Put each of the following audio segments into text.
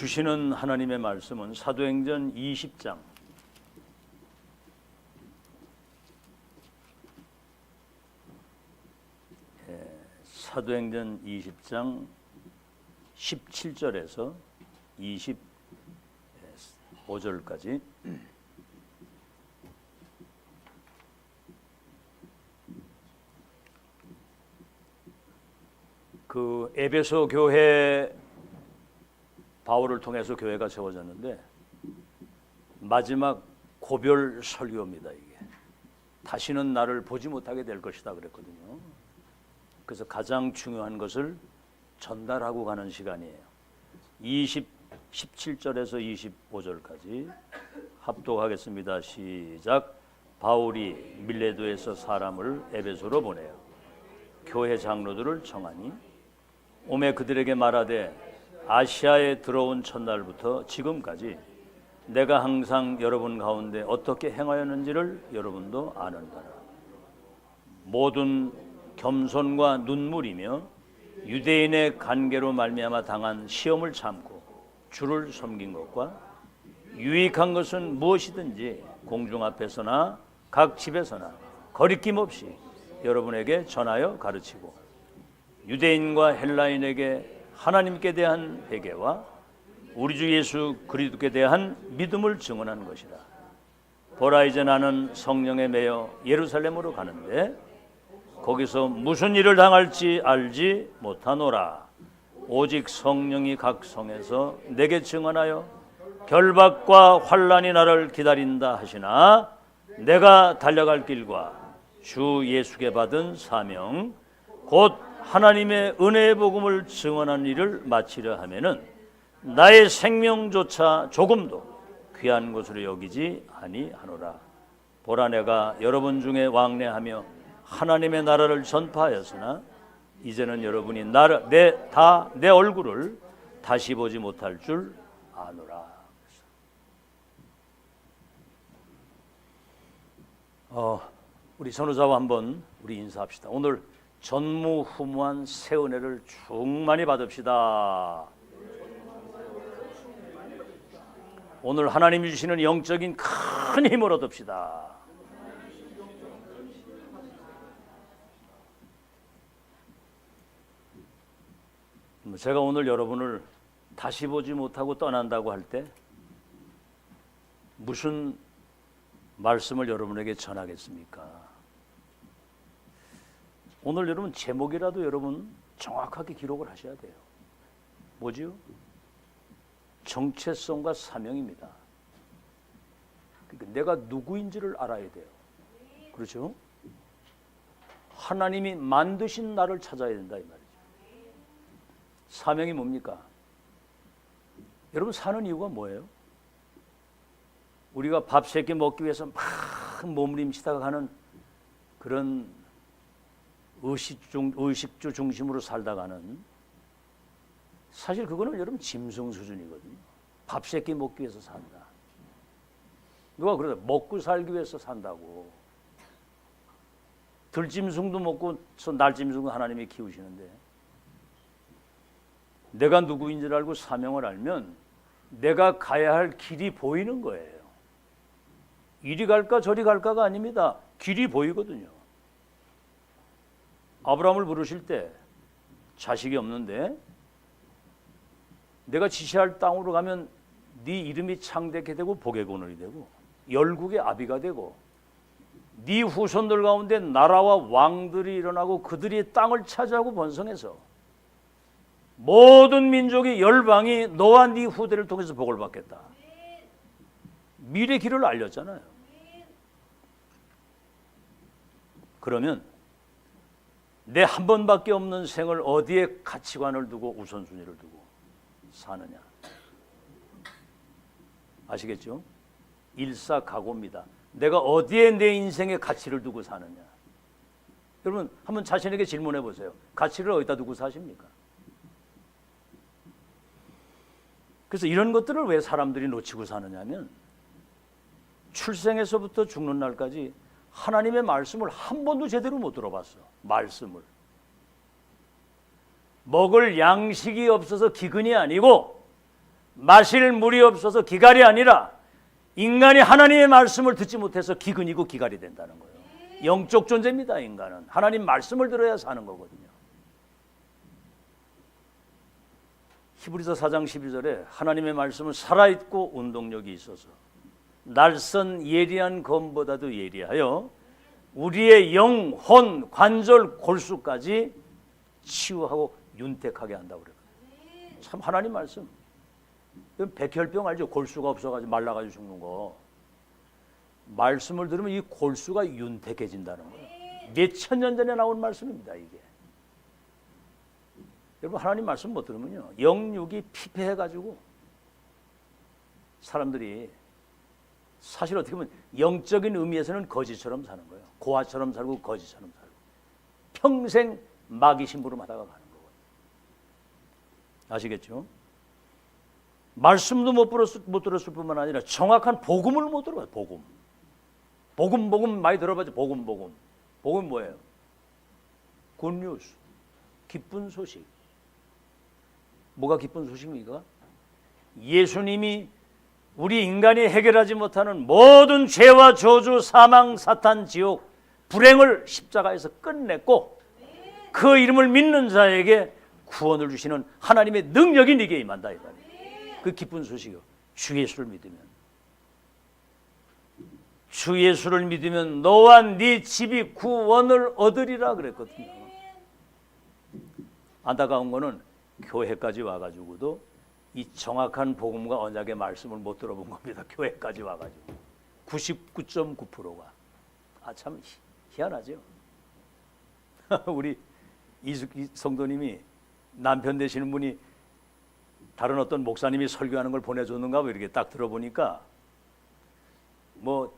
주시는 하나님의 말씀은 사도행전 20장 사도행전 20장 17절에서 25절까지 그 에베소 교회 바울을 통해서 교회가 세워졌는데 마지막 고별 설교입니다. 이게 다시는 나를 보지 못하게 될 것이다 그랬거든요. 그래서 가장 중요한 것을 전달하고 가는 시간이에요. 17절에서 25절까지 합독하겠습니다. 시작. 바울이 밀레도에서 사람을 에베소로 보내요. 교회 장로들을 청하니 오매 그들에게 말하되 아시아에 들어온 첫날부터 지금까지 내가 항상 여러분 가운데 어떻게 행하였는지를 여러분도 아는다라. 모든 겸손과 눈물이며 유대인의 관계로 말미암아 당한 시험을 참고 주를 섬긴 것과 유익한 것은 무엇이든지 공중 앞에서나 각 집에서나 거리낌 없이 여러분에게 전하여 가르치고 유대인과 헬라인에게 하나님께 대한 회개와 우리 주 예수 그리스도께 대한 믿음을 증언하는 것이라. 보라 이제 나는 성령에 매여 예루살렘으로 가는데 거기서 무슨 일을 당할지 알지 못하노라. 오직 성령이 각 성에서 내게 증언하여 결박과 환난이 나를 기다린다 하시나 내가 달려갈 길과 주 예수께 받은 사명 곧 하나님의 은혜의 복음을 증언하는 일을 마치려 하면은 나의 생명조차 조금도 귀한 것으로 여기지 아니하노라. 보라 내가 여러분 중에 왕래하며 하나님의 나라를 전파하였으나 이제는 여러분이 내 얼굴을 다시 보지 못할 줄 아노라. 우리 선우자와 한번 우리 인사합시다. 오늘 전무후무한 새 은혜를 충만히 받읍시다. 오늘 하나님이 주시는 영적인 큰 힘을 얻읍시다. 제가 오늘 여러분을 다시 보지 못하고 떠난다고 할 때 무슨 말씀을 여러분에게 전하겠습니까? 오늘 여러분 제목이라도 여러분 정확하게 기록을 하셔야 돼요. 뭐지요? 정체성과 사명입니다. 그러니까 내가 누구인지를 알아야 돼요. 그렇죠? 하나님이 만드신 나를 찾아야 된다 이 말이죠. 사명이 뭡니까? 여러분 사는 이유가 뭐예요? 우리가 밥 세 끼 먹기 위해서 막 몸부림치다가 가는 그런 의식주 중심으로 살다가는 사실 그거는 여러분 짐승 수준이거든요. 밥 세 끼 먹기 위해서 산다. 누가 그러다 먹고 살기 위해서 산다고. 들짐승도 먹고 날짐승도 하나님이 키우시는데 내가 누구인지를 알고 사명을 알면 내가 가야 할 길이 보이는 거예요. 이리 갈까 저리 갈까가 아닙니다. 길이 보이거든요. 아브라함을 부르실 때 자식이 없는데 내가 지시할 땅으로 가면 네 이름이 창대케 되고 복의 근원이 되고 열국의 아비가 되고 네 후손들 가운데 나라와 왕들이 일어나고 그들이 땅을 차지하고 번성해서 모든 민족이 열방이 너와 네 후대를 통해서 복을 받겠다. 미래 길을 알렸잖아요. 그러면 내 한 번밖에 없는 생을 어디에 가치관을 두고 우선순위를 두고 사느냐. 아시겠죠? 일사각오입니다. 내가 어디에 내 인생의 가치를 두고 사느냐. 여러분 한번 자신에게 질문해 보세요. 가치를 어디다 두고 사십니까? 그래서 이런 것들을 왜 사람들이 놓치고 사느냐면 출생에서부터 죽는 날까지 하나님의 말씀을 한 번도 제대로 못 들어봤어. 말씀을. 먹을 양식이 없어서 기근이 아니고 마실 물이 없어서 기갈이 아니라 인간이 하나님의 말씀을 듣지 못해서 기근이고 기갈이 된다는 거예요. 영적 존재입니다. 인간은 하나님 말씀을 들어야 사는 거거든요. 히브리서 4장 12절에 하나님의 말씀은 살아있고 운동력이 있어서 날선 예리한 검보다도 예리하여 우리의 영, 혼, 관절, 골수까지 치유하고 윤택하게 한다고 그래요. 참 하나님 말씀. 백혈병 알죠? 골수가 없어가지고 말라가지고 죽는 거. 말씀을 들으면 이 골수가 윤택해진다는 거예요. 몇천 년 전에 나온 말씀입니다. 이게. 여러분 하나님 말씀 못 들으면요 영육이 피폐해가지고 사람들이 사실 어떻게 보면 영적인 의미에서는 거지처럼 사는 거예요. 고아처럼 살고 거지처럼 살고 평생 마귀 심부름하다가 가는 거거든요. 아시겠죠? 말씀도 못 들었을 뿐만 아니라 정확한 복음을 못 들어봐요. 복음 많이 들어봤죠. 복음 뭐예요? 굿뉴스, 기쁜 소식. 뭐가 기쁜 소식입니까? 예수님이 우리 인간이 해결하지 못하는 모든 죄와 저주, 사망, 사탄, 지옥, 불행을 십자가에서 끝냈고 그 이름을 믿는 자에게 구원을 주시는 하나님의 능력이 네게 임한다. 그 기쁜 소식이요. 주 예수를 믿으면 너와 네 집이 구원을 얻으리라 그랬거든요. 안타까운 거는 교회까지 와가지고도 이 정확한 복음과 언약의 말씀을 못 들어본 겁니다. 교회까지 와가지고 99.9%가 참 희한하죠. 우리 이 성도님이 남편 되시는 분이 다른 어떤 목사님이 설교하는 걸 보내줬는가 뭐 이렇게 딱 들어보니까 뭐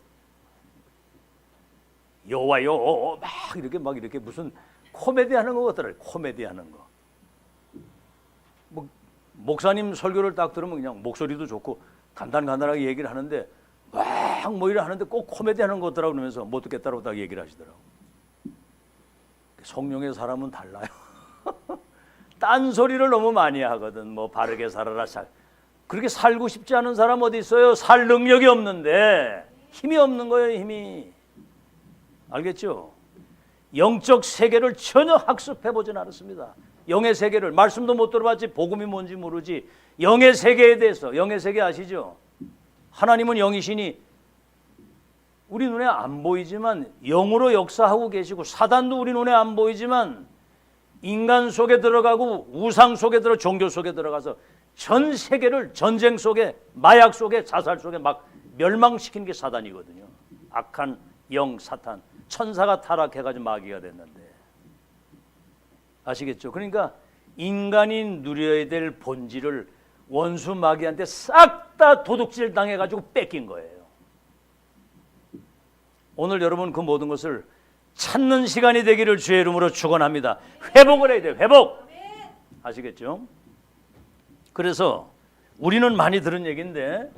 여와요 막 이렇게 무슨 코미디 하는 거 같더라고요. 코미디 하는 거. 뭐 목사님 설교를 딱 들으면 그냥 목소리도 좋고 간단하게 얘기를 하는데 막 뭐 이래 하는데 꼭 코미디 하는 것 같더라고 그러면서 못 듣겠다고 딱 얘기를 하시더라고. 성령의 사람은 달라요. 딴 소리를 너무 많이 하거든. 뭐 바르게 살아라. 그렇게 살고 싶지 않은 사람 어디 있어요? 살 능력이 없는데 힘이 없는 거예요. 힘이. 알겠죠? 영적 세계를 전혀 학습해보진 않았습니다. 영의 세계를 말씀도 못 들어봤지 복음이 뭔지 모르지. 영의 세계에 대해서 영의 세계 아시죠? 하나님은 영이시니 우리 눈에 안 보이지만 영으로 역사하고 계시고 사단도 우리 눈에 안 보이지만 인간 속에 들어가고 우상 속에 종교 속에 들어가서 전 세계를 전쟁 속에 마약 속에 자살 속에 막 멸망시키는 게 사단이거든요. 악한 영 사탄 천사가 타락해가지고 마귀가 됐는데 아시겠죠? 그러니까 인간이 누려야 될 본질을 원수 마귀한테 싹 다 도둑질 당해가지고 뺏긴 거예요. 오늘 여러분 그 모든 것을 찾는 시간이 되기를 주의 이름으로 축원합니다. 회복을 해야 돼요. 회복. 아시겠죠? 그래서 우리는 많이 들은 얘기인데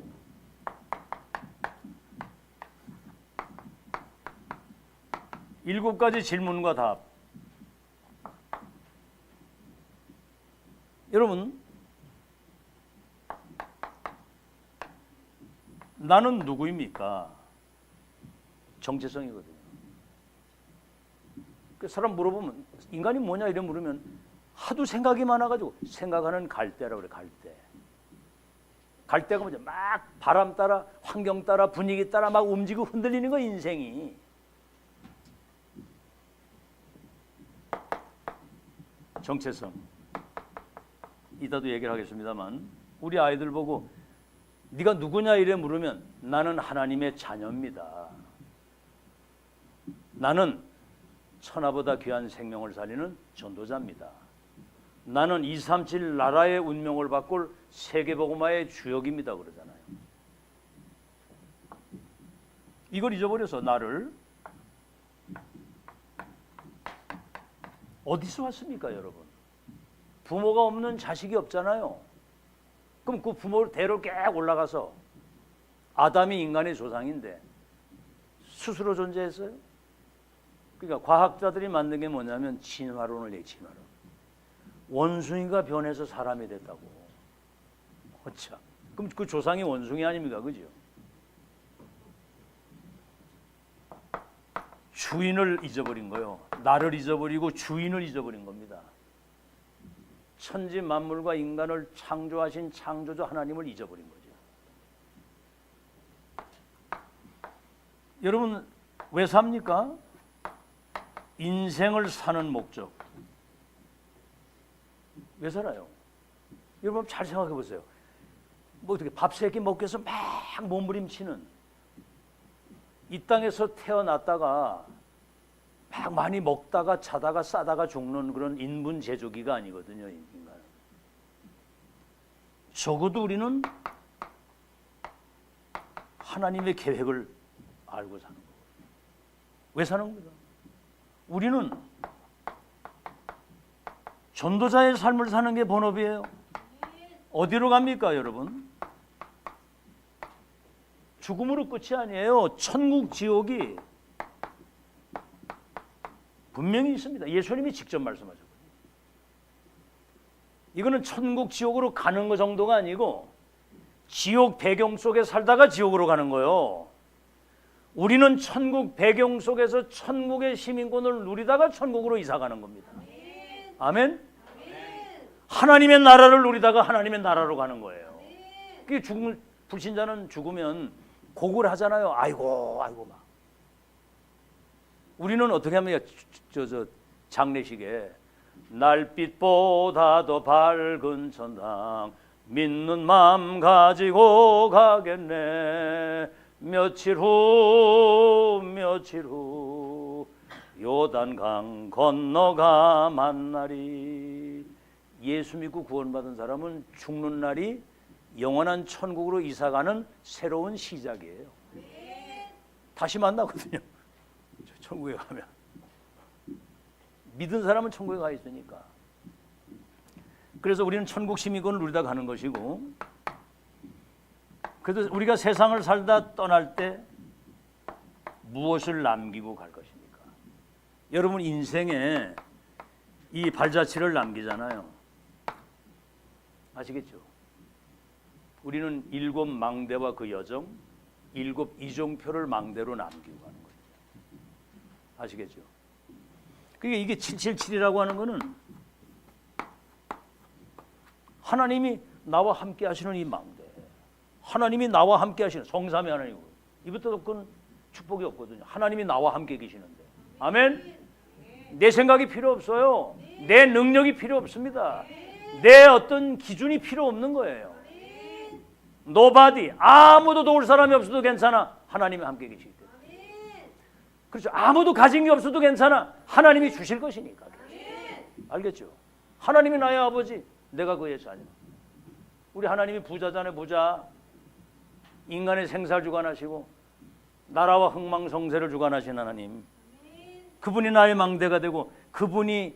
일곱 가지 질문과 답. 여러분, 나는 누구입니까? 정체성이거든요. 그 사람 물어보면 인간이 뭐냐 이래 물으면 하도 생각이 많아가지고 생각하는 갈대라고 그래. 갈대가 뭐죠? 막 바람 따라 환경 따라 분위기 따라 막 움직이고 흔들리는 거 인생이. 정체성. 이따도 얘기를 하겠습니다만 우리 아이들 보고 네가 누구냐 이래 물으면 나는 하나님의 자녀입니다. 나는 천하보다 귀한 생명을 살리는 전도자입니다. 나는 237 나라의 운명을 바꿀 세계복음화의 주역입니다. 그러잖아요. 이걸 잊어버려서 나를 어디서 왔습니까, 여러분? 부모가 없는 자식이 없잖아요. 그럼 그 부모를 대로 꽤 올라가서 아담이 인간의 조상인데 스스로 존재했어요? 그러니까 과학자들이 만든 게 뭐냐면 진화론을 얘기해. 진화론. 원숭이가 변해서 사람이 됐다고. 참. 그럼 그 조상이 원숭이 아닙니까? 그죠? 주인을 잊어버린 거예요. 나를 잊어버리고 주인을 잊어버린 겁니다. 천지 만물과 인간을 창조하신 창조주 하나님을 잊어버린 거죠. 여러분 왜 삽니까? 인생을 사는 목적. 왜 살아요? 여러분 잘 생각해 보세요. 뭐 어떻게 밥 세 끼 먹기 위해서 막 몸부림치는, 이 땅에서 태어났다가 막 많이 먹다가 자다가 싸다가 죽는 그런 인분 제조기가 아니거든요. 인간. 적어도 우리는 하나님의 계획을 알고 사는 거예요. 왜 사는 겁니까? 우리는 전도자의 삶을 사는 게 본업이에요. 어디로 갑니까, 여러분? 죽음으로 끝이 아니에요. 천국, 지옥이 분명히 있습니다. 예수님이 직접 말씀하셨거든요. 이거는 천국, 지옥으로 가는 거 정도가 아니고 지옥 배경 속에 살다가 지옥으로 가는 거예요. 우리는 천국 배경 속에서 천국의 시민권을 누리다가 천국으로 이사 가는 겁니다. 아멘? 하나님의 나라를 누리다가 하나님의 나라로 가는 거예요. 그게 불신자는 죽으면 곡을 하잖아요. 아이고 아이고 막. 우리는 어떻게 하면 장례식에 날빛보다 더 밝은 천당 믿는 마음 가지고 가겠네. 며칠 후 요단강 건너가 만나리. 예수 믿고 구원받은 사람은 죽는 날이 영원한 천국으로 이사가는 새로운 시작이에요. 다시 만나거든요. 천국에 가면. 믿은 사람은 천국에 가 있으니까. 그래서 우리는 천국 시민권을 누리다 가는 것이고, 그래서 우리가 세상을 살다 떠날 때 무엇을 남기고 갈 것입니까? 여러분 인생에 이 발자취를 남기잖아요. 아시겠죠? 우리는 7 망대와 그 여정, 7 이종표를 망대로 남기고 가는 거예요. 아시겠죠? 그러니까 이게 777이라고 하는 거는 하나님이 나와 함께 하시는 이 망대, 하나님이 나와 함께 하시는 성삼위 하나님이고, 이부터 더 축복이 없거든요. 하나님이 나와 함께 계시는데. 아멘? 내 생각이 필요 없어요. 내 능력이 필요 없습니다. 내 어떤 기준이 필요 없는 거예요. Nobody, 아무도 도울 사람이 없어도 괜찮아. 하나님이 함께 계시기 때문에. 그렇죠. 아무도 가진 게 없어도 괜찮아. 하나님이 주실 것이니까. 알겠죠? 하나님이 나의 아버지, 내가 그의 자녀. 우리 하나님이 부자잖아요. 부자. 인간의 생사를 주관하시고 나라와 흥망성쇠를 주관하신 하나님. 그분이 나의 망대가 되고 그분이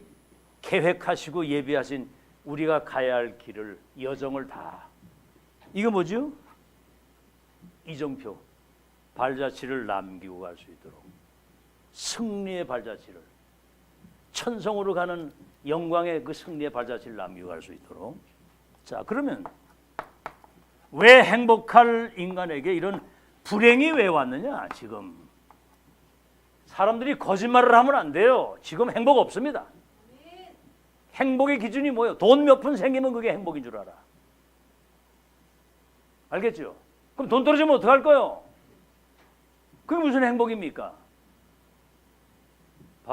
계획하시고 예비하신 우리가 가야 할 길을, 여정을 다. 이거 뭐죠? 이정표. 발자취를 남기고 갈 수 있도록. 승리의 발자취를. 천성으로 가는 영광의 그 승리의 발자취를 남기고 갈 수 있도록. 자, 그러면 왜 행복할 인간에게 이런 불행이 왜 왔느냐? 지금 사람들이 거짓말을 하면 안 돼요. 지금 행복 없습니다. 행복의 기준이 뭐예요? 돈 몇 푼 생기면 그게 행복인 줄 알아. 알겠죠? 그럼 돈 떨어지면 어떡할 거예요? 그게 무슨 행복입니까?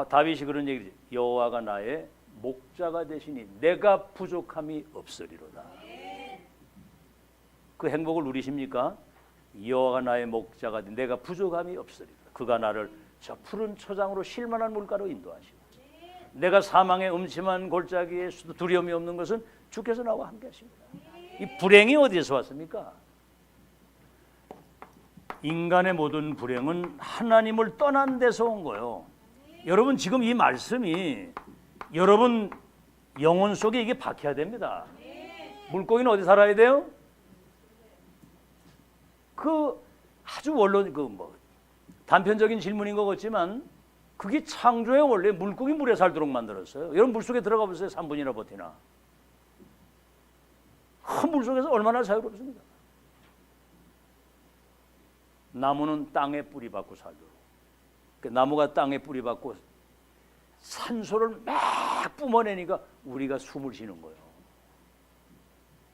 다윗이 그런 얘기지. 여호와가 나의 목자가 되시니 내가 부족함이 없으리로다. 그 행복을 누리십니까? 여호와가 나의 목자가 되니 내가 부족함이 없으리로다. 그가 나를 저 푸른 초장으로 쉴만한 물가로 인도하시고, 내가 사망의 음침한 골짜기에 두려움이 없는 것은 주께서 나와 함께 하십니다. 이 불행이 어디에서 왔습니까? 인간의 모든 불행은 하나님을 떠난 데서 온 거예요. 여러분 지금 이 말씀이 여러분 영혼 속에 이게 박혀야 됩니다. 물고기는 어디 살아야 돼요? 그 아주 원론 단편적인 질문인 것 같지만 그게 창조의 원래 물고기 물에 살도록 만들었어요. 여러분 물속에 들어가 보세요. 3분이나 버티나. 큰 물속에서 얼마나 자유롭습니까? 나무는 땅에 뿌리 박고 살도록. 그 나무가 땅에 뿌리 박고 산소를 막 뿜어내니까 우리가 숨을 쉬는 거예요.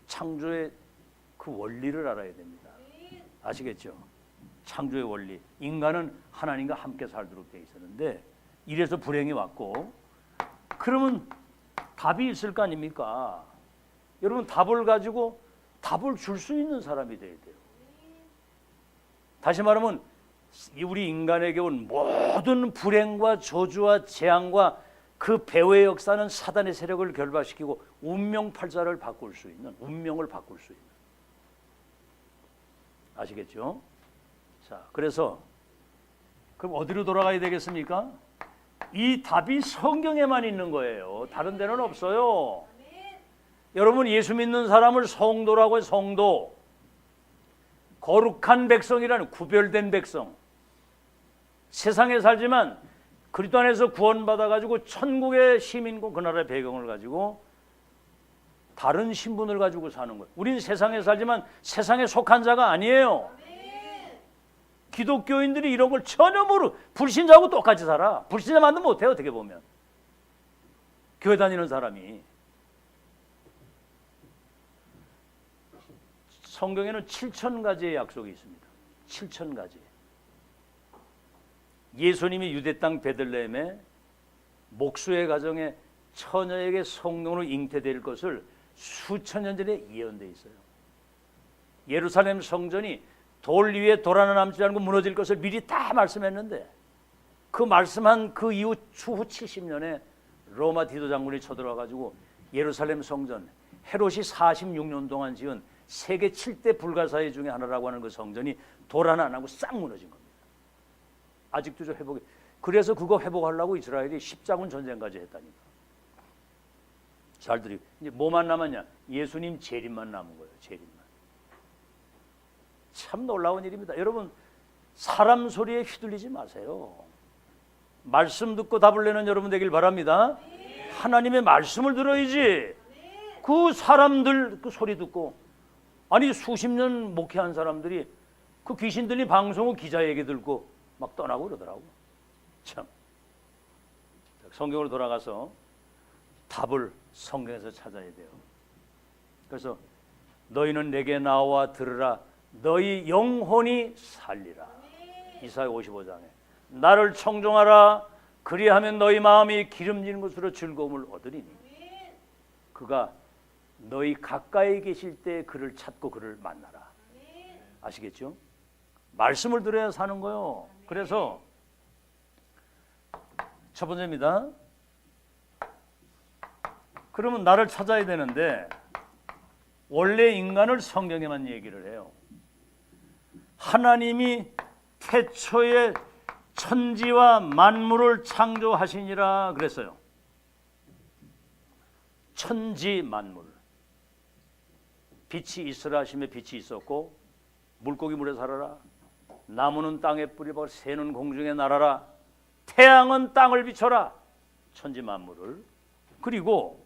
창조의 그 원리를 알아야 됩니다. 아시겠죠? 창조의 원리. 인간은 하나님과 함께 살도록 되어 있었는데 이래서 불행이 왔고, 그러면 답이 있을 거 아닙니까? 여러분, 답을 가지고 답을 줄 수 있는 사람이 돼야 돼요. 다시 말하면 우리 인간에게 온 모든 불행과 저주와 재앙과 그 배후의 역사는 사단의 세력을 결박시키고 운명팔자를 바꿀 수 있는, 운명을 바꿀 수 있는. 아시겠죠? 자, 그래서 그럼 어디로 돌아가야 되겠습니까? 이 답이 성경에만 있는 거예요. 다른 데는 없어요. 여러분, 예수 믿는 사람을 성도라고 해요. 성도. 거룩한 백성이라는, 구별된 백성. 세상에 살지만 그리스도 안에서 구원받아 가지고 천국의 시민고 그 나라의 배경을 가지고 다른 신분을 가지고 사는 거예요. 우린 세상에 살지만 세상에 속한 자가 아니에요. 기독교인들이 이런 걸 전혀 모르고 불신자하고 똑같이 살아. 불신자 만도 못해요. 어떻게 보면 교회 다니는 사람이. 성경에는 7,000가지의 약속이 있습니다. 7,000가지. 예수님이 유대 땅 베들레헴에 목수의 가정에 처녀에게 성령으로 잉태될 것을 수천 년 전에 예언되어 있어요. 예루살렘 성전이 돌 위에 돌 하나 남지 않고 무너질 것을 미리 다 말씀했는데, 그 말씀한 그 이후 추후 70년에 로마 디도 장군이 쳐들어와 가지고 예루살렘 성전, 헤롯이 46년 동안 지은 세계 7대 불가사의 중에 하나라고 하는 그 성전이 돌 하나 안 하고 싹 무너진 겁니다. 아직도 저 회복이. 그래서 그거 회복하려고 이스라엘이 10자군 전쟁까지 했다니까. 잘 들이. 이제 뭐만 남았냐? 예수님 재림만 남은 거예요. 재림만. 참 놀라운 일입니다. 여러분, 사람 소리에 휘둘리지 마세요. 말씀 듣고 답을 내는 여러분 되길 바랍니다. 하나님의 말씀을 들어야지. 그 사람들 그 소리 듣고, 아니 수십 년 목회한 사람들이 그 귀신 들린 방송을 기자 얘기 듣고 막 떠나고 그러더라고. 참. 성경으로 돌아가서 답을 성경에서 찾아야 돼요. 그래서 너희는 내게 나와 들으라. 너희 영혼이 살리라. 이사야 55장에 나를 청종하라. 그리하면 너희 마음이 기름진 것으로 즐거움을 얻으리니 그가 너희 가까이 계실 때 그를 찾고 그를 만나라. 아시겠죠? 말씀을 들어야 사는 거요. 그래서 첫 번째입니다. 그러면 나를 찾아야 되는데 원래 인간을 성경에만 얘기를 해요. 하나님이 태초에 천지와 만물을 창조하시니라 그랬어요. 천지 만물. 빛이 있으라 하시며 빛이 있었고, 물고기 물에 살아라. 나무는 땅에 뿌리 박아 새는 공중에 날아라. 태양은 땅을 비춰라. 천지 만물을. 그리고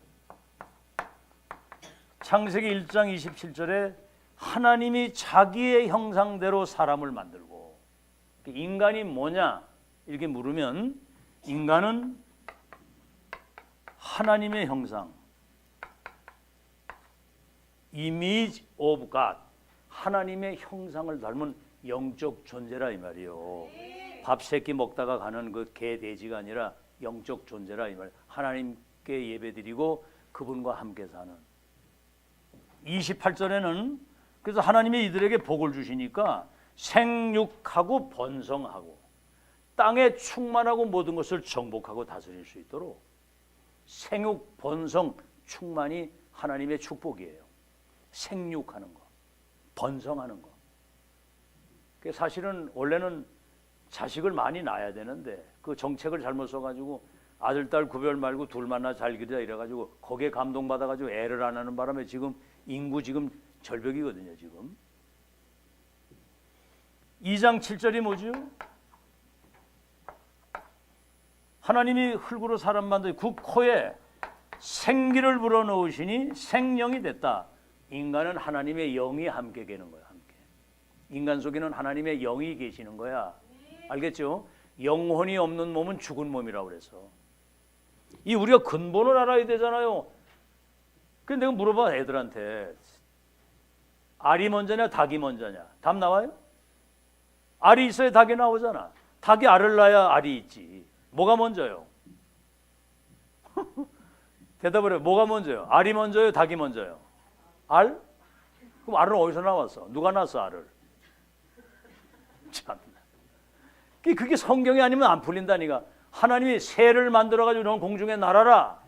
창세기 1장 27절에 하나님이 자기의 형상대로 사람을 만들고, 인간이 뭐냐 이렇게 물으면 인간은 하나님의 형상, image of God, 하나님의 형상을 닮은 영적 존재라 이 말이요. 밥 새끼 먹다가 가는 그 개 돼지가 아니라 영적 존재라 이 말. 하나님께 예배드리고 그분과 함께 사는. 28절에는 그래서 하나님이 이들에게 복을 주시니까 생육하고 번성하고 땅에 충만하고 모든 것을 정복하고 다스릴 수 있도록 생육, 번성, 충만이 하나님의 축복이에요. 생육하는 거, 번성하는 거. 사실은 원래는 자식을 많이 낳아야 되는데 그 정책을 잘못 써가지고 아들, 딸 구별 말고 둘만나 잘 기르자 이래가지고 거기에 감동받아가지고 애를 안 하는 바람에 지금 인구 지금 절벽이거든요. 지금 2장 7절이 뭐죠? 하나님이 흙으로 사람 만들어 그 코에 생기를 불어넣으시니 생명이 됐다. 인간은 하나님의 영이 함께 계는 거예요. 함께. 인간 속에는 하나님의 영이 계시는 거야. 알겠죠? 영혼이 없는 몸은 죽은 몸이라고 그래서. 이 우리가 근본을 알아야 되잖아요. 근데 내가 물어봐 애들한테. 알이 먼저냐 닭이 먼저냐? 답 나와요? 알이 있어야 닭이 나오잖아. 닭이 알을 낳아야 알이 있지. 뭐가 먼저요? 대답을 해. 뭐가 먼저요? 알이 먼저요? 닭이 먼저요? 알? 그럼 알은 어디서 나왔어? 누가 낳았어 알을? 참. 그게 성경이 아니면 안 풀린다니까. 하나님이 새를 만들어가지고 넌 공중에 날아라.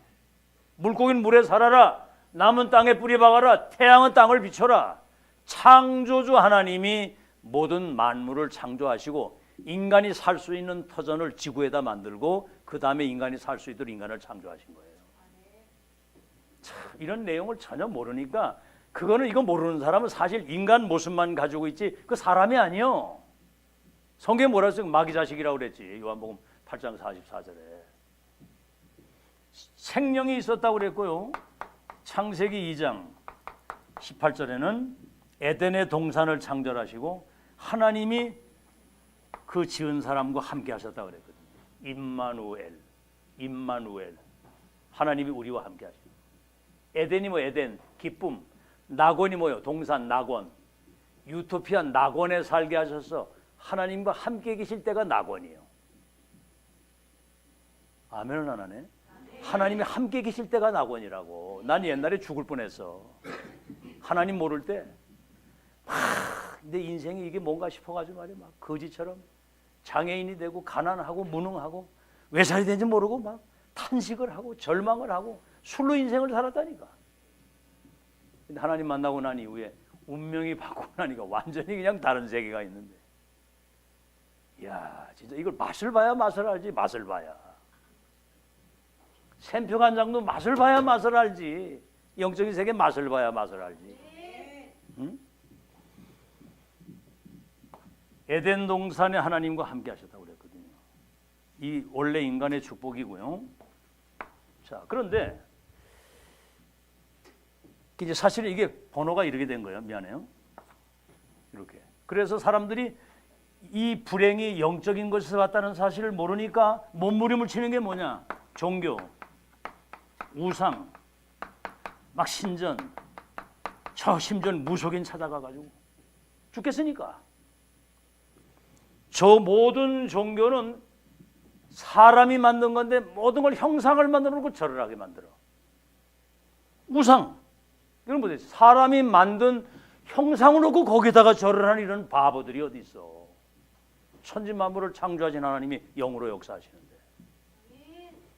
물고기는 물에 살아라. 나무는 땅에 뿌리 박아라. 태양은 땅을 비춰라. 창조주 하나님이 모든 만물을 창조하시고 인간이 살 수 있는 터전을 지구에다 만들고 그 다음에 인간이 살 수 있도록 인간을 창조하신 거예요. 참, 이런 내용을 전혀 모르니까 그거는 이거 모르는 사람은 사실 인간 모습만 가지고 있지 그 사람이 아니요. 성경에 뭐라 했어요? 마귀 자식이라고 그랬지. 요한복음 8장 44절에. 생명이 있었다고 그랬고요. 창세기 2장 18절에는 에덴의 동산을 창조하시고 하나님이 그 지은 사람과 함께 하셨다고 그랬거든요. 임마누엘. 하나님이 우리와 함께 하시고. 에덴이 뭐 에덴, 기쁨. 낙원이 뭐요? 동산, 낙원. 유토피아 낙원에 살게 하셔서 하나님과 함께 계실 때가 낙원이에요. 아멘은 안 하네. 하나님이 함께 계실 때가 낙원이라고. 난 옛날에 죽을 뻔했어. 하나님 모를 때. 내 인생이 이게 뭔가 싶어가지고 말이야. 막 거지처럼 장애인이 되고 가난하고 무능하고 왜 살이 되는지 모르고 막 탄식을 하고 절망을 하고 술로 인생을 살았다니까. 근데 하나님 만나고 난 이후에 운명이 바꾸고 나니까 완전히 그냥 다른 세계가 있는데. 이야, 진짜 이걸 맛을 봐야 맛을 알지. 맛을 봐야. 샘표 간장도 맛을 봐야 맛을 알지. 영적인 세계 맛을 봐야 맛을 알지. 응? 에덴 동산에 하나님과 함께 하셨다고 그랬거든요. 이 원래 인간의 축복이고요. 자, 그런데 이제 사실 이게 번호가 이렇게 된 거예요. 미안해요. 이렇게. 그래서 사람들이 이 불행이 영적인 것에서 왔다는 사실을 모르니까 몸부림을 치는 게 뭐냐? 종교, 우상, 막 신전, 저 심지어는 무속인 찾아가가지고 죽겠으니까. 저 모든 종교는 사람이 만든 건데 모든 걸 형상을 만들어 놓고 절을 하게 만들어. 우상, 이건 뭐지? 사람이 만든 형상을 놓고 거기다가 절을 하는 이런 바보들이 어디 있어. 천지 만물을 창조하신 하나님이 영으로 역사하시는데.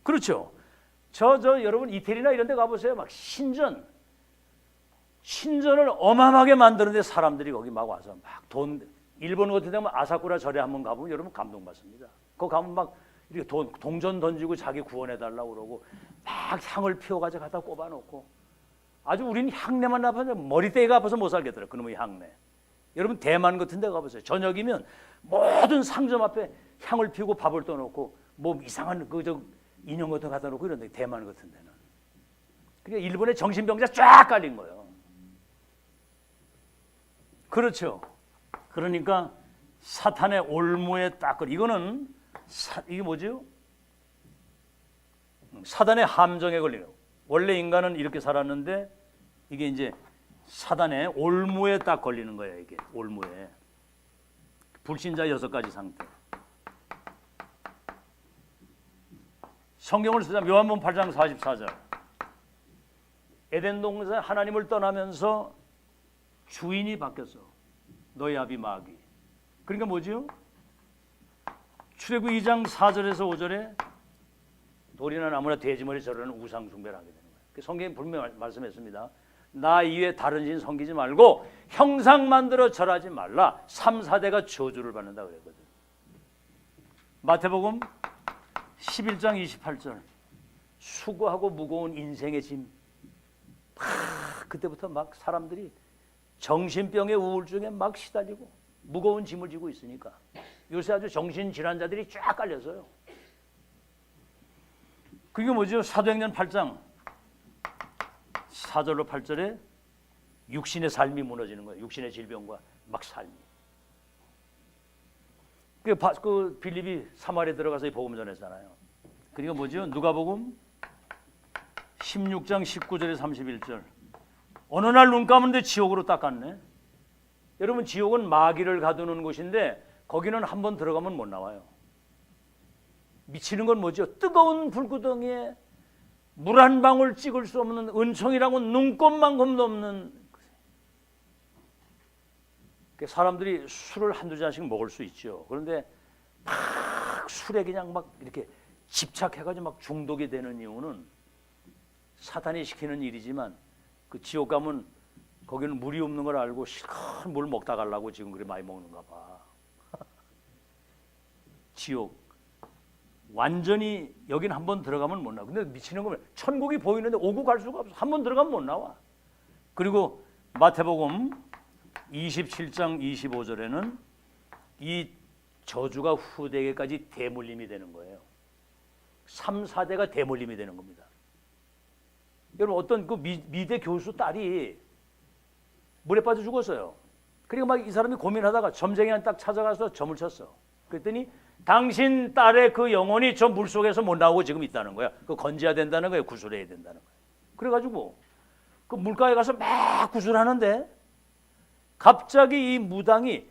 그렇죠. 저 여러분 이태리나 이런 데 가보세요. 막 신전을 어마어마하게 만드는데 사람들이 거기 막 와서 막 일본 같은 데 가면 아사쿠라 절에 한번 가보면 여러분 감동받습니다. 거기 가면 막 이렇게 동전 던지고 자기 구원해달라고 그러고 막 향을 피워가지고 갖다 꼽아놓고 아주 우리는 향내만 나봐서 머리떼가 아파서 못 살겠더라. 그놈의 향내. 여러분 대만 같은 데 가보세요. 저녁이면 모든 상점 앞에 향을 피우고 밥을 떠놓고 뭐 이상한 그저 인형 같은 거 갖다 놓고 이런데 대만 같은 데는. 그러니까 일본의 정신병자 쫙 깔린 거예요. 그렇죠. 그러니까 사탄의 올무에 딱 걸려. 이거는 이게 뭐죠? 사단의 함정에 걸리는. 원래 인간은 이렇게 살았는데 이게 이제 사단의 올무에 딱 걸리는 거예요. 이게 올무에. 불신자 6가지 상태. 성경을 쓰자면 요한복음 8장 44절. 에덴 동산에 하나님을 떠나면서 주인이 바뀌었어. 너희 아비 마귀. 그러니까 뭐지요? 출애굽 2장 4절에서 5절에 돌이나 나무나 돼지머리 절하는 우상 숭배를 하게 되는 거예요. 성경이 분명히 말씀했습니다. 나 이외에 다른 신 섬기지 말고 형상 만들어 절하지 말라. 3, 4대가 저주를 받는다 그랬거든. 마태복음 11장 28절. 수고하고 무거운 인생의 짐. 그때부터 막 사람들이 정신병의 우울증에 막 시달리고 무거운 짐을 지고 있으니까 요새 아주 정신질환자들이 쫙 깔려서요. 그게 뭐죠? 사도행전 8장 4절로 8절에 육신의 삶이 무너지는 거예요. 육신의 질병과 막 삶이. 그 빌립이 사마리아에 들어가서 이 복음 전했잖아요. 그러니까 뭐죠? 누가복음 16장 19절에 31절. 어느 날 눈 감았는데 지옥으로 딱 갔네. 여러분, 지옥은 마귀를 가두는 곳인데 거기는 한번 들어가면 못 나와요. 미치는 건 뭐죠? 뜨거운 불구덩이에 물 한 방울 찍을 수 없는, 은총이라고 눈꼽만큼도 없는. 사람들이 술을 한두 잔씩 먹을 수 있죠. 그런데 막 술에 그냥 막 이렇게 집착해가지고 막 중독이 되는 이유는 사탄이 시키는 일이지만, 그 지옥 가면 거기는 물이 없는 걸 알고 실컷 물 먹다 가려고 지금 그렇게 많이 먹는가 봐. 지옥 완전히 여긴 한번 들어가면 못 나와. 근데 미치는 거면 천국이 보이는데 오고 갈 수가 없어. 한번 들어가면 못 나와. 그리고 마태복음 27장 25절에는 이 저주가 후대에게까지 대물림이 되는 거예요. 3, 4대가 대물림이 되는 겁니다. 여러분, 어떤 그 미대 교수 딸이 물에 빠져 죽었어요. 그러니까 막 이 사람이 고민하다가 점쟁이한테 딱 찾아가서 점을 쳤어. 그랬더니 당신 딸의 그 영혼이 저 물속에서 못 나오고 지금 있다는 거야. 그 건져야 된다는 거예요. 구술해야 된다는 거예요. 그래가지고 그 물가에 가서 막 구술하는데 갑자기 이 무당이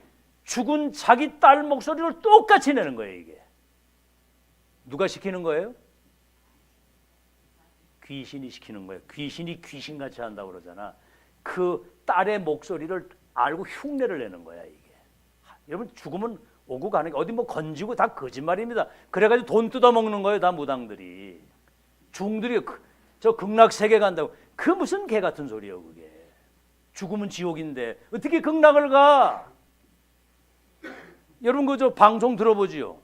죽은 자기 딸 목소리를 똑같이 내는 거예요. 이게 누가 시키는 거예요? 귀신이 시키는 거예요. 귀신이 귀신같이 한다고 그러잖아. 그 딸의 목소리를 알고 흉내를 내는 거야. 이게 여러분, 죽으면 오고 가는 게 어디 뭐 건지고 다 거짓말입니다. 그래가지고 돈 뜯어먹는 거예요. 다 무당들이. 중들이 저 극락세계 간다고. 그 무슨 개 같은 소리예요. 그게 죽으면 지옥인데 어떻게 극락을 가? 여러분, 그 저 방송 들어보지요.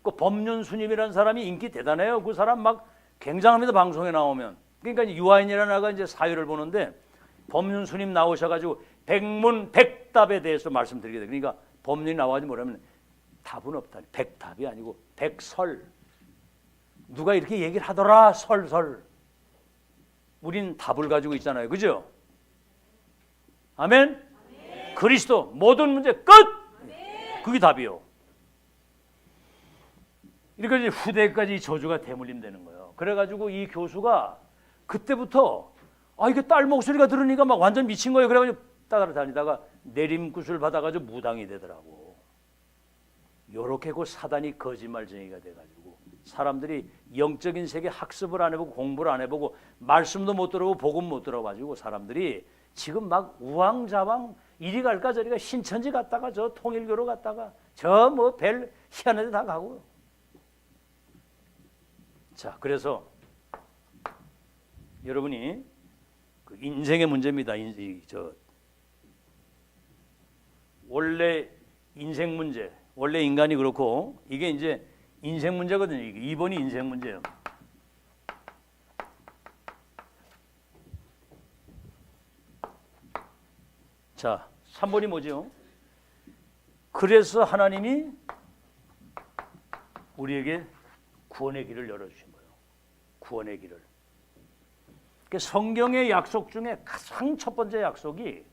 그 법륜스님이라는 사람이 인기 대단해요. 그 사람 막 굉장합니다. 방송에 나오면. 그러니까 유아인이라는 아가 이제 사유를 보는데 법륜스님 나오셔가지고 백문백답에 대해서 말씀드리게 돼. 그러니까 법륜이 나와가지고 뭐라면 답은 없다. 백답이 아니고 백설. 누가 이렇게 얘기를 하더라. 설설. 우린 답을 가지고 있잖아요. 그죠? 아멘? 아멘. 그리스도 모든 문제 끝. 아멘. 그게 답이요. 이렇게 후대까지 저주가 대물림되는 거예요. 그래가지고 이 교수가 그때부터 이게 딸 목소리가 들으니까 막 완전 미친 거예요. 그래가지고 따라다니다가 내림굿을 받아가지고 무당이 되더라고. 요렇게 그 사단이 거짓말쟁이가 돼가지고 사람들이 영적인 세계 학습을 안 해보고 공부를 안 해보고 말씀도 못 들어보고 복음 못 들어가지고 사람들이 지금 막 우왕좌왕 이리 갈까 저리 가 신천지 갔다가 저 통일교로 갔다가 저 뭐 별 희한한 데 다 가고요. 자, 그래서 여러분이 그 인생의 문제입니다. 원래 인생 문제, 원래 인간이 그렇고 이게 이제 인생 문제거든요. 이게 2번이 인생 문제예요. 자, 3번이 뭐죠? 그래서 하나님이 우리에게 구원의 길을 열어주신 거예요. 구원의 길을. 성경의 약속 중에 가장 첫 번째 약속이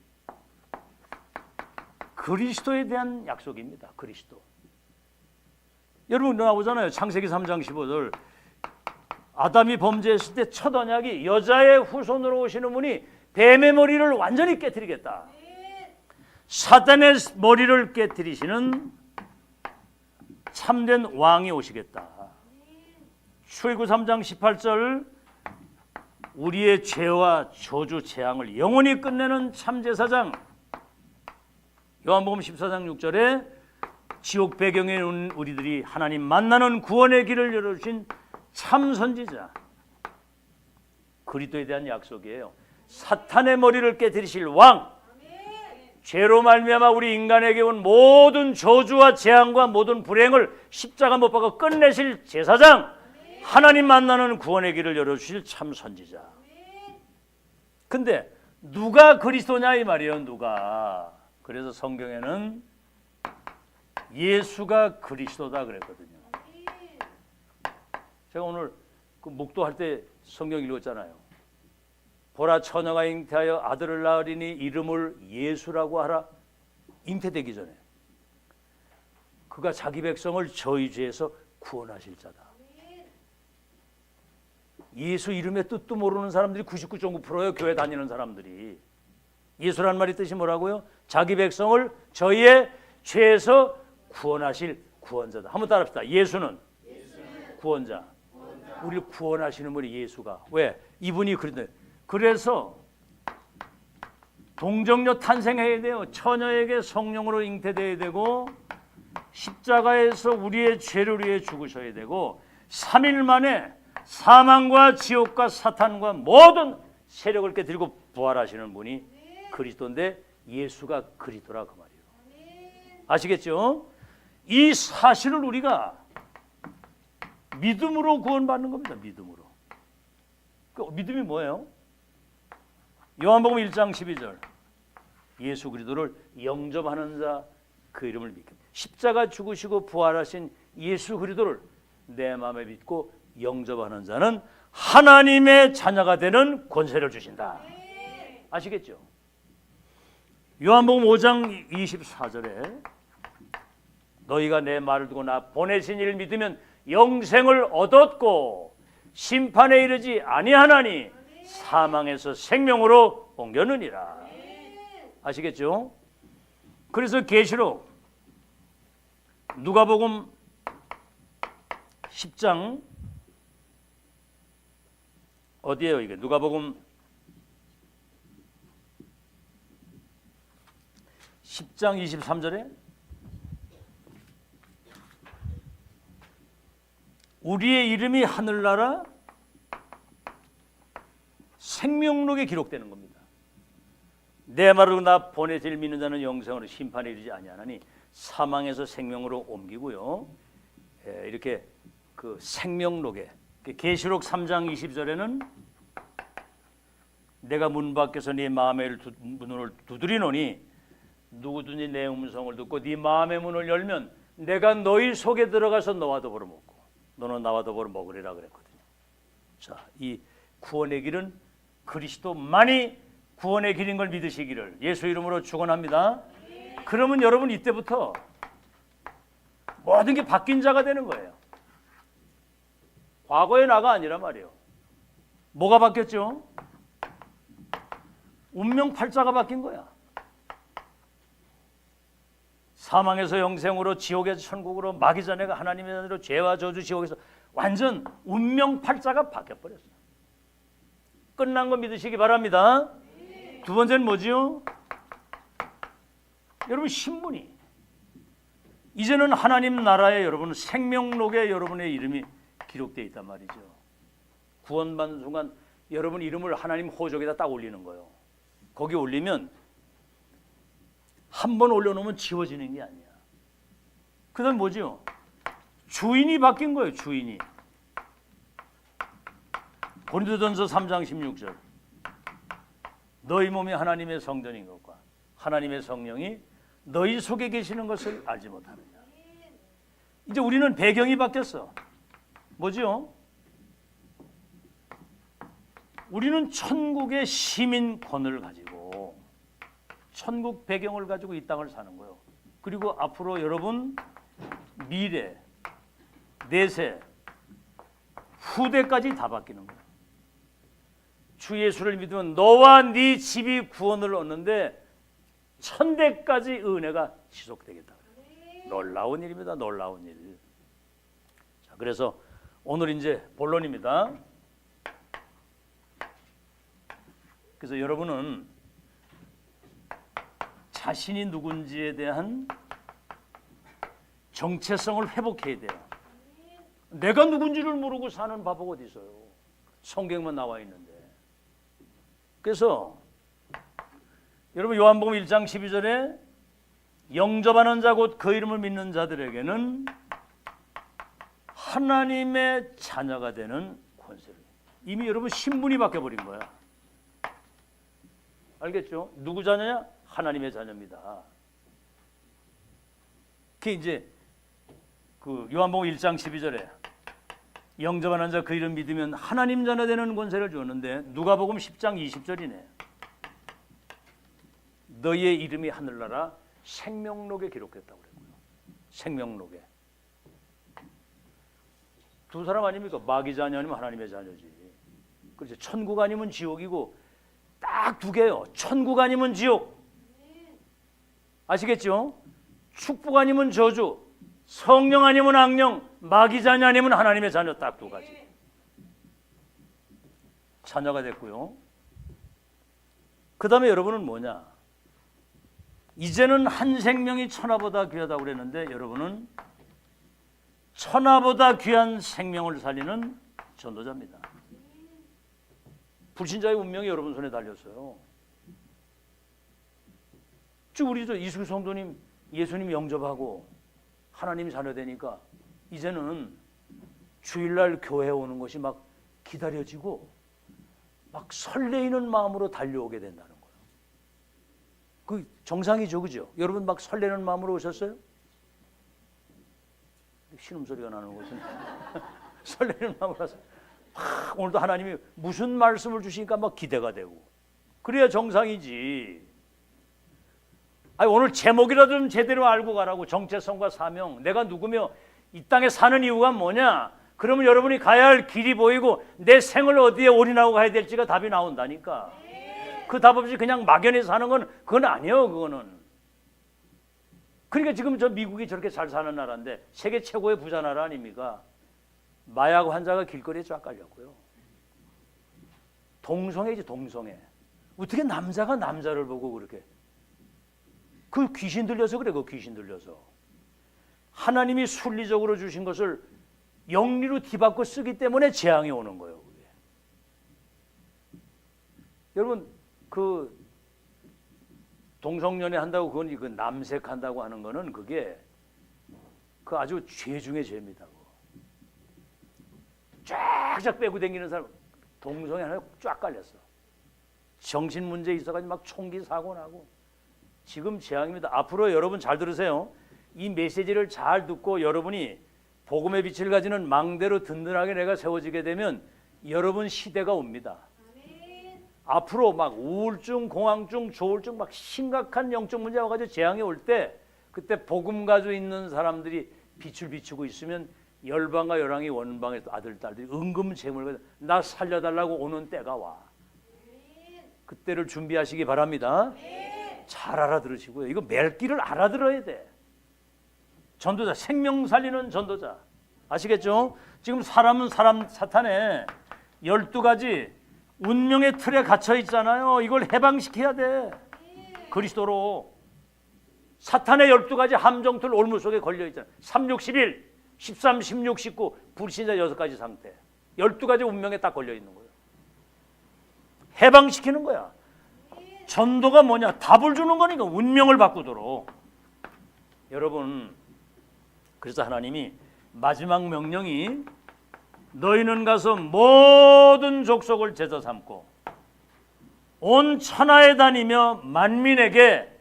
그리스도에 대한 약속입니다. 그리스도. 여러분 나오잖아요. 창세기 3장 15절. 아담이 범죄했을 때 첫 언약이 여자의 후손으로 오시는 분이 뱀의 머리를 완전히 깨뜨리겠다. 사단의 머리를 깨뜨리시는 참된 왕이 오시겠다. 출애굽 3장 18절. 우리의 죄와 저주 재앙을 영원히 끝내는 참제사장. 요한복음 14장 6절에 지옥 배경에 있는 우리들이 하나님 만나는 구원의 길을 열어주신 참선지자. 그리스도에 대한 약속이에요. 사탄의 머리를 깨뜨리실 왕. 죄로 말미암아 우리 인간에게 온 모든 저주와 재앙과 모든 불행을 십자가 못 박아 끝내실 제사장. 하나님 만나는 구원의 길을 열어주실 참 선지자. 근데 누가 그리스도냐 이 말이에요. 누가. 그래서 성경에는 예수가 그리스도다 그랬거든요. 제가 오늘 그 목도할 때 성경 읽었잖아요. 보라 처녀가 잉태하여 아들을 낳으리니 이름을 예수라고 하라. 잉태되기 전에 그가 자기 백성을 저희 죄에서 구원하실 자다. 예수 이름의 뜻도 모르는 사람들이 99.9%예요. 교회 다니는 사람들이. 예수란 말이 뜻이 뭐라고요? 자기 백성을 저희의 죄에서 구원하실 구원자다. 한번 따라합시다. 예수는 구원자. 우리를 구원하시는 분이 예수가. 왜? 이분이 그런데. 그래서 동정녀 탄생해야 돼요. 처녀에게 성령으로 잉태돼야 되고 십자가에서 우리의 죄를 위해 죽으셔야 되고 3일 만에 사망과 지옥과 사탄과 모든 세력을 깨뜨리고 부활하시는 분이 그리스도인데 예수가 그리스도라 그 말이에요. 아시겠죠? 이 사실을 우리가 믿음으로 구원받는 겁니다. 믿음으로. 그 믿음이 뭐예요? 요한복음 1장 12절 예수 그리스도를 영접하는 자 그 이름을 믿게. 십자가 죽으시고 부활하신 예수 그리스도를 내 마음에 믿고 영접하는 자는 하나님의 자녀가 되는 권세를 주신다. 아시겠죠? 요한복음 5장 24절에 너희가 내 말을 듣고 나 보내신 이를 믿으면 영생을 얻었고 심판에 이르지 아니하나니 사망에서 생명으로 옮겼느니라. 아시겠죠? 그래서 계시록 누가복음 10장 어디에요 이게? 누가복음 10장 23절에 우리의 이름이 하늘나라 생명록에 기록되는 겁니다. 내 말을 나 보내질 믿는 자는 영생으로 심판에 이르지 아니하나니 사망에서 생명으로 옮기고요. 이렇게 그 생명록에 계시록 3장 20절에는 내가 문 밖에서 네 마음의 문을 두드리노니 누구든지 내 음성을 듣고 네 마음의 문을 열면 내가 너희 속에 들어가서 너와 더불어 먹고 너는 나와 더불어 먹으리라 그랬거든요. 자, 이 구원의 길은 그리스도만이 구원의 길인 걸 믿으시기를 예수 이름으로 축원합니다. 그러면 여러분 이때부터 모든 게 바뀐 자가 되는 거예요. 과거의 나가 아니란 말이에요. 뭐가 바뀌었죠? 운명 팔자가 바뀐 거야. 사망에서 영생으로 지옥에서 천국으로 마귀 자네가 하나님의 자녀로 죄와 저주 지옥에서 완전 운명 팔자가 바뀌어버렸어요. 끝난 거 믿으시기 바랍니다. 두 번째는 뭐지요? 여러분 신분이 이제는 하나님 나라에 여러분 생명록에 여러분의 이름이 기록되어 있단 말이죠. 구원받는 순간 여러분 이름을 하나님 호적에다 딱 올리는 거예요. 거기 올리면 한 번 올려놓으면 지워지는 게 아니야. 그 다음 뭐죠? 주인이 바뀐 거예요. 주인이. 고린도전서 3장 16절 너희 몸이 하나님의 성전인 것과 하나님의 성령이 너희 속에 계시는 것을 알지 못하느냐. 이제 우리는 배경이 바뀌었어. 뭐죠? 우리는 천국의 시민권을 가지고 천국 배경을 가지고 이 땅을 사는 거예요. 그리고 앞으로 여러분 미래, 내세, 후대까지 다 바뀌는 거예요. 주 예수를 믿으면 너와 네 집이 구원을 얻는데 천대까지 은혜가 지속되겠다. 놀라운 일입니다. 놀라운 일. 자, 그래서 오늘 이제 본론입니다. 그래서 여러분은 자신이 누군지에 대한 정체성을 회복해야 돼요. 내가 누군지를 모르고 사는 바보가 어디 있어요? 성경만 나와 있는데. 그래서 여러분 요한복음 1장 12절에 영접하는 자 곧 그 이름을 믿는 자들에게는 하나님의 자녀가 되는 권세를. 이미 여러분 신분이 바뀌어버린 거야. 알겠죠? 누구 자녀냐? 하나님의 자녀입니다. 그게 이제 그 요한복음 1장 12절에 영접하는 자 그 이름 믿으면 하나님 자녀 되는 권세를 주었는데 누가복음 10장 20절이네. 너희의 이름이 하늘나라 생명록에 기록됐다고 그랬고요. 생명록에. 두 사람 아닙니까? 마귀 자녀 아니면 하나님의 자녀지. 그렇죠. 천국 아니면 지옥이고 딱 두 개요. 천국 아니면 지옥. 아시겠죠? 축복 아니면 저주, 성령 아니면 악령, 마귀 자녀 아니면 하나님의 자녀, 딱 두 가지. 자녀가 됐고요. 그 다음에 여러분은 뭐냐? 이제는 한 생명이 천하보다 귀하다고 그랬는데 여러분은 천하보다 귀한 생명을 살리는 전도자입니다. 불신자의 운명이 여러분 손에 달렸어요. 쭉 우리 이수 성도님 예수님 영접하고 하나님 자녀 되니까 이제는 주일날 교회 오는 것이 막 기다려지고 막 설레이는 마음으로 달려오게 된다는 거예요. 그 정상이죠, 그죠? 여러분 막 설레는 마음으로 오셨어요? 신음소리가 나는 것은 설레는 마음으로 와서 막 오늘도 하나님이 무슨 말씀을 주시니까 막 기대가 되고 그래야 정상이지. 아니, 오늘 제목이라도 좀 제대로 알고 가라고. 정체성과 사명, 내가 누구며 이 땅에 사는 이유가 뭐냐. 그러면 여러분이 가야 할 길이 보이고 내 생을 어디에 올인하고 가야 될지가 답이 나온다니까. 그 답 없이 그냥 막연히 사는 건 그건 아니에요. 그거는. 그러니까 지금 저 미국이 저렇게 잘 사는 나라인데 세계 최고의 부자 나라 아닙니까? 마약 환자가 길거리에 쫙 깔렸고요. 동성애지, 동성애. 어떻게 남자가 남자를 보고 그렇게. 그 귀신 들려서 그래. 그 귀신 들려서. 하나님이 순리적으로 주신 것을 영리로 뒤바꿔 쓰기 때문에 재앙이 오는 거예요. 그게. 여러분 그 동성연애 한다고 그건 그 남색한다고 하는 거는 그게 그 아주 죄 중에 죄입니다. 쫙쫙 빼고 다니는 사람 동성애 하나 쫙 깔렸어. 정신 문제 있어가지고 막 총기 사고 나고 지금 재앙입니다. 앞으로 여러분 잘 들으세요. 이 메시지를 잘 듣고 여러분이 복음의 빛을 가지는 망대로 든든하게 내가 세워지게 되면 여러분 시대가 옵니다. 아멘. 앞으로 막 우울증, 공황증, 조울증 막 심각한 영적 문제 와가지고 재앙이 올 때 그때 복음 가지고 있는 사람들이 빛을 비추고 있으면 열방과 열왕이 원방의 아들, 딸들이 은금재물을 나 살려달라고 오는 때가 와. 그때를 준비하시기 바랍니다. 잘 알아들으시고요. 이거 멜기를 알아들어야 돼. 전도자, 생명 살리는 전도자. 아시겠죠? 지금 사람은 사탄의 12가지 운명의 틀에 갇혀 있잖아요. 이걸 해방시켜야 돼. 그리스도로. 사탄의 12가지 함정틀 올무 속에 걸려 있잖아요. 3, 6, 11, 13, 16, 19 불신자 6가지 상태. 12가지 운명에 딱 걸려 있는 거예요. 해방시키는 거야. 전도가 뭐냐? 답을 주는 거니까 운명을 바꾸도록. 여러분, 그래서 하나님이 마지막 명령이 너희는 가서 모든 족속을 제자 삼고 온 천하에 다니며 만민에게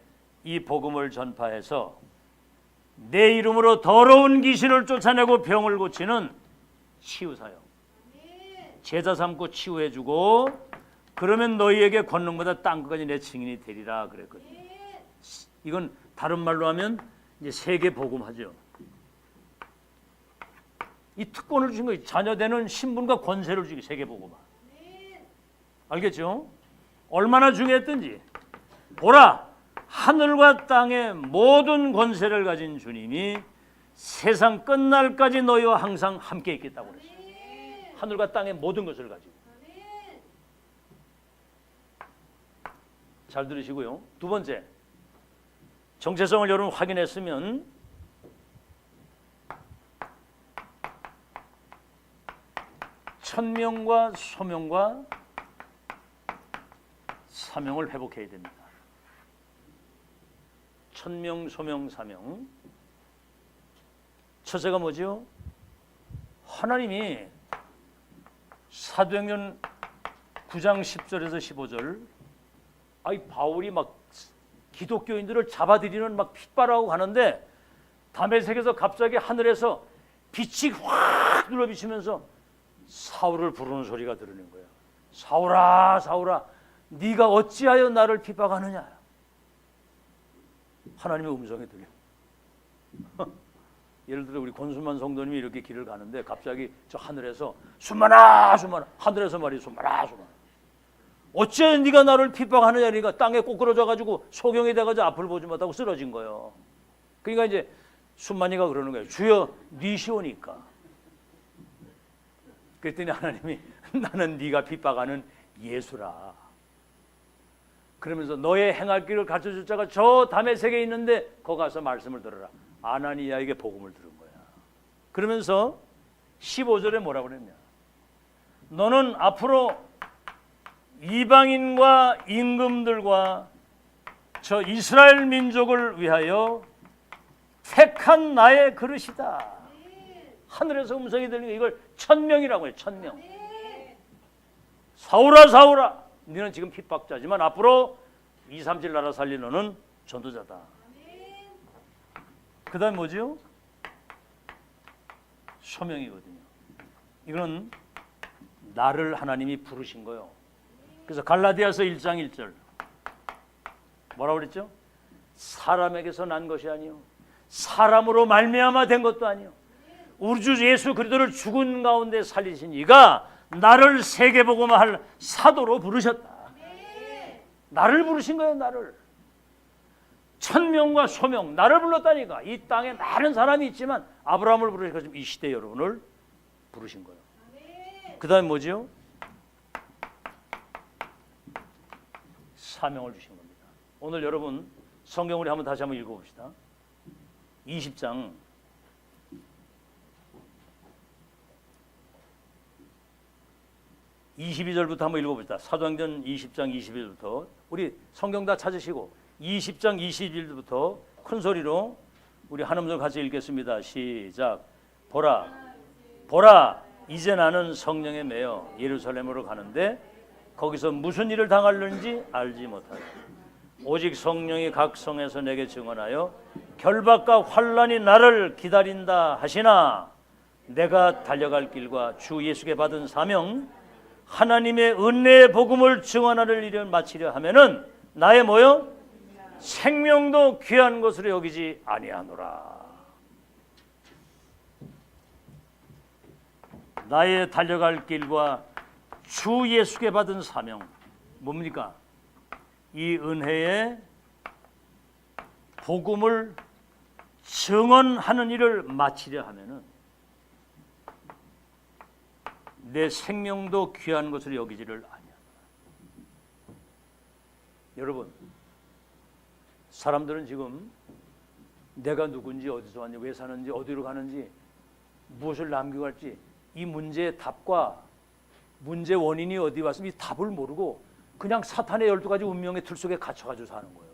이 복음을 전파해서 내 이름으로 더러운 귀신을 쫓아내고 병을 고치는 치유사역. 제자 삼고 치유해주고 그러면 너희에게 권능보다 땅끝까지 내 증인이 되리라 그랬거든요. 이건 다른 말로 하면 이제 세계 복음하죠. 이 특권을 주신 거예요. 자녀되는 신분과 권세를 주기 세계 복음화. 알겠죠? 얼마나 중요했던지. 보라, 하늘과 땅의 모든 권세를 가진 주님이 세상 끝날까지 너희와 항상 함께 있겠다고 그랬어요. 하늘과 땅의 모든 것을 가지고. 잘 들으시고요. 두 번째, 정체성을 여러분 확인했으면 천명과 소명과 사명을 회복해야 됩니다. 천명, 소명, 사명. 첫째가 뭐죠? 하나님이 사도행전 9장 10절에서 15절 아이 바울이 막 기독교인들을 잡아들이는 막 핏발하고 가는데 다메섹에서 갑자기 하늘에서 빛이 확 눌러비치면서 사울을 부르는 소리가 들리는 거예요. 사울아, 사울아, 네가 어찌하여 나를 핍박하느냐. 하나님의 음성이 들려. 예를 들어 우리 권순만 성도님이 이렇게 길을 가는데 갑자기 저 하늘에서 순만아 순만아, 하늘에서 말이 순만아 순만아, 어째 네가 나를 핍박하느냐. 그러니까 땅에 꼬꾸러져 가지고 소경이 돼가지고 앞을 보지 못하고 쓰러진 거예요. 그러니까 이제 순만이가 그러는 거예요. 주여 니시오니까. 그랬더니 하나님이 나는 네가 핍박하는 예수라. 그러면서 너의 행할 길을 가르쳐줄 자가 저 다메섹에 있는데 거기 가서 말씀을 들어라. 아나니아에게 복음을 들은 거야. 그러면서 15절에 뭐라고 그랬냐. 너는 앞으로 이방인과 임금들과 저 이스라엘 민족을 위하여 택한 나의 그릇이다. 하늘에서 음성이 들리는 이걸 천명이라고 해요. 천명. 사울아 사울아, 너는 지금 핍박자지만 앞으로 2, 3질 나라 살린 너는 전도자다. 그 다음 뭐지요? 소명이거든요. 이건 나를 하나님이 부르신 거예요. 그래서 갈라디아서 1장 1절 뭐라고 그랬죠? 사람에게서 난 것이 아니요 사람으로 말미암아 된 것도 아니요 우리 주 예수 그리스도를 죽은 가운데 살리신 이가 나를 세계복음화할 사도로 부르셨다. 나를 부르신 거예요. 나를. 천명과 소명, 나를 불렀다니까. 이 땅에 많은 사람이 있지만 아브라함을 부르신 것처럼 이 시대 여러분을 부르신 거예요. 그 다음에 뭐지요? 사명을 주신 겁니다. 오늘 여러분 성경을 다시 한번 읽어봅시다. 20장 22절부터 한번 읽어봅시다. 사도행전 20장 22절부터 우리 성경 다 찾으시고 20장 22절부터 큰 소리로 우리 한 음절 같이 읽겠습니다. 시작. 보라 보라 이제 나는 성령에 매여 예루살렘으로 가는데 거기서 무슨 일을 당하려는지 알지 못하다. 오직 성령이 각 성에서 내게 증언하여 결박과 환난이 나를 기다린다 하시나 내가 달려갈 길과 주 예수께 받은 사명 하나님의 은혜의 복음을 증언하는 일을 마치려 하면은 나의 뭐요? 생명도 귀한 것으로 여기지 아니하노라. 나의 달려갈 길과 주 예수께 받은 사명 뭡니까? 이 은혜의 복음을 증언하는 일을 마치려 하면은 내 생명도 귀한 것으로 여기지를 아니하노라. 여러분, 사람들은 지금 내가 누군지 어디서 왔는지 왜 사는지 어디로 가는지 무엇을 남기고 갈지 이 문제의 답과 문제 원인이 어디 왔으면 이 답을 모르고 그냥 사탄의 12가지 운명의 틀 속에 갇혀가지고 사는 거예요.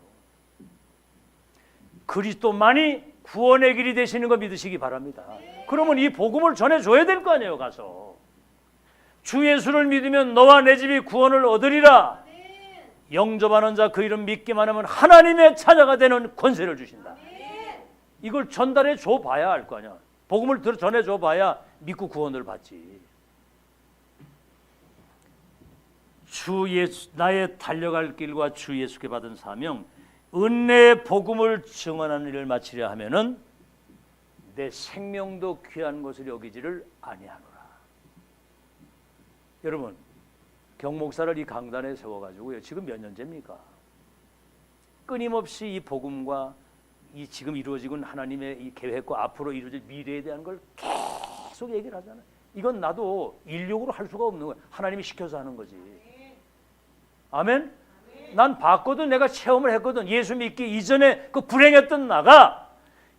그리스도만이 구원의 길이 되시는 거 믿으시기 바랍니다. 그러면 이 복음을 전해줘야 될 거 아니에요. 가서 주 예수를 믿으면 너와 내 집이 구원을 얻으리라. 영접하는 자 그 이름 믿기만 하면 하나님의 자녀가 되는 권세를 주신다. 이걸 전달해 줘 봐야 알 거 아니야. 복음을 전해 줘 봐야 믿고 구원을 받지. 주 예수 나의 달려갈 길과 주 예수께 받은 사명 은혜의 복음을 증언하는 일을 마치려 하면은 내 생명도 귀한 것을 여기지를 아니하노라. 여러분, 경목사를 이 강단에 세워가지고요. 지금 몇 년째입니까? 끊임없이 이 복음과 이 지금 이루어지고 있는 하나님의 이 계획과 앞으로 이루어질 미래에 대한 걸 계속 얘기를 하잖아요. 이건 나도 인력으로 할 수가 없는 거예요. 하나님이 시켜서 하는 거지. 아멘? 난 봤거든. 내가 체험을 했거든. 예수 믿기 이전에 그 불행했던 나가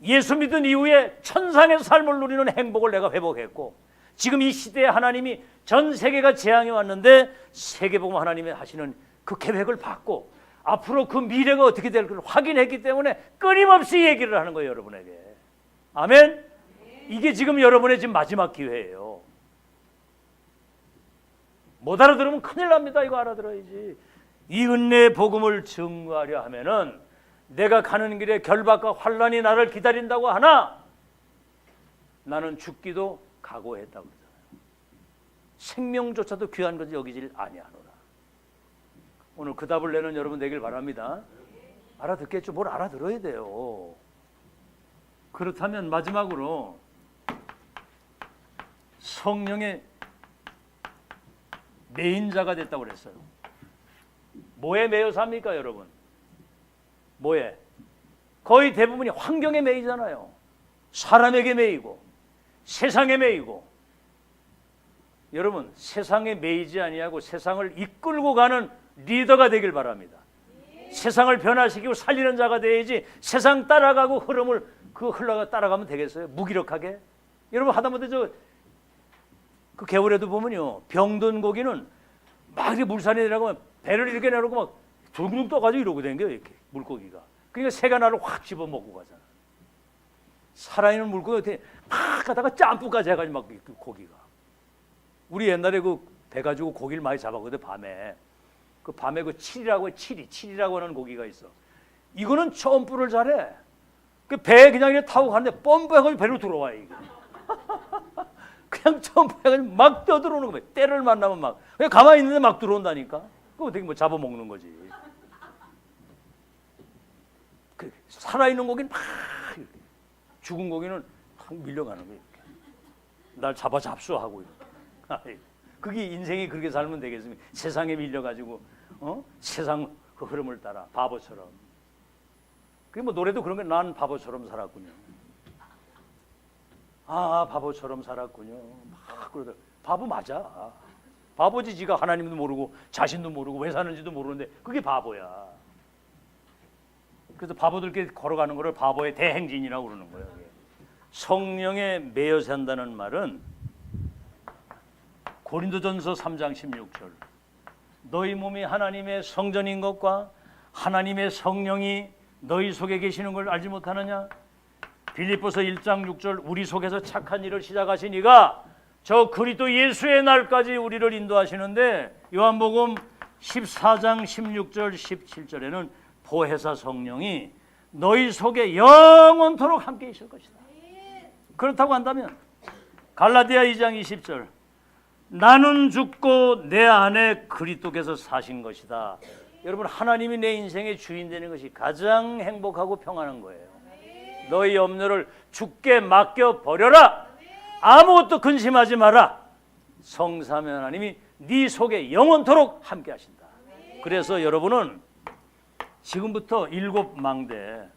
예수 믿은 이후에 천상의 삶을 누리는 행복을 내가 회복했고 지금 이 시대에 하나님이 전 세계가 재앙이 왔는데 세계복음 하나님이 하시는 그 계획을 받고 앞으로 그 미래가 어떻게 될지를 확인했기 때문에 끊임없이 얘기를 하는 거예요. 여러분에게. 아멘? 이게 지금 여러분의 지금 마지막 기회예요. 못 알아들으면 큰일 납니다. 이거 알아들어야지. 이 은혜의 복음을 증거하려 하면은 내가 가는 길에 결박과 환난이 나를 기다린다고 하나 나는 죽기도 각오했다고 그러잖아요. 생명조차도 귀한 것을 여기질 아니하노라. 오늘 그 답을 내는 여러분 되길 바랍니다. 알아듣겠죠? 뭘 알아들어야 돼요. 그렇다면 마지막으로 성령의 매인자가 됐다고 그랬어요. 뭐에 매여 삽니까, 여러분? 뭐에? 거의 대부분이 환경에 매이잖아요. 사람에게 매이고 세상에 매이고. 여러분, 세상에 매이지 아니하고 세상을 이끌고 가는 리더가 되길 바랍니다. 세상을 변화시키고 살리는 자가 돼야지 세상 따라가고 흐름을 흘러가 따라가면 되겠어요? 무기력하게? 여러분, 하다못해 그 개울에도 보면요, 병든 고기는 막 이렇게 물산에 내려가면 배를 이렇게 내놓고 막 둥둥 떠가지고 이러고 댕겨요, 이렇게 물고기가. 그러니까 새가 나를 확 집어 먹고 가잖아. 살아있는 물고기 어떻게 막 가다가 짬뿌까지 해가지고 막 그 고기가. 우리 옛날에 그 배 가지고 고기를 많이 잡았거든, 밤에. 그 밤에 그 칠이라고 하는 고기가 있어. 이거는 점프를 잘해. 그 배 그냥 이렇게 타고 가는데 뻔뻔해가지고 배로 들어와, 이게. 그냥 점프해가지고 막 떠들어오는 거야. 때를 만나면 막. 그냥 가만히 있는데 막 들어온다니까. 그거 되게 뭐 잡아먹는 거지. 그 살아있는 고기는 막 이렇게. 죽은 고기는 막 밀려가는 거야. 이렇게. 날 잡수하고 이렇게. 그게 인생이 그렇게 살면 되겠습니까? 세상에 밀려가지고 세상 그 흐름을 따라 바보처럼. 그게 뭐 노래도 그런 게 난 바보처럼 살았군요. 아, 바보처럼 살았군요. 막 그러더라. 바보 맞아. 바보지. 지가 하나님도 모르고 자신도 모르고 왜 사는지도 모르는데 그게 바보야. 그래서 바보들께 걸어가는 거를 바보의 대행진이라고 그러는 거예요. 성령에 매여 산다는 말은 고린도전서 3장 16절 너희 몸이 하나님의 성전인 것과 하나님의 성령이 너희 속에 계시는 걸 알지 못하느냐? 빌립보서 1장 6절 우리 속에서 착한 일을 시작하신 이가 저 그리스도 예수의 날까지 우리를 인도하시는데, 요한복음 14장 16절 17절에는 보혜사 성령이 너희 속에 영원토록 함께 있을 것이다. 그렇다고 한다면 갈라디아 2장 20절 나는 죽고 내 안에 그리스도께서 사신 것이다. 여러분, 하나님이 내 인생의 주인 되는 것이 가장 행복하고 평안한 거예요. 너희 염려를 주께 맡겨 버려라. 아무것도 근심하지 마라. 성삼위 하나님이 네 속에 영원토록 함께 하신다. 그래서 여러분은 지금부터 7망대,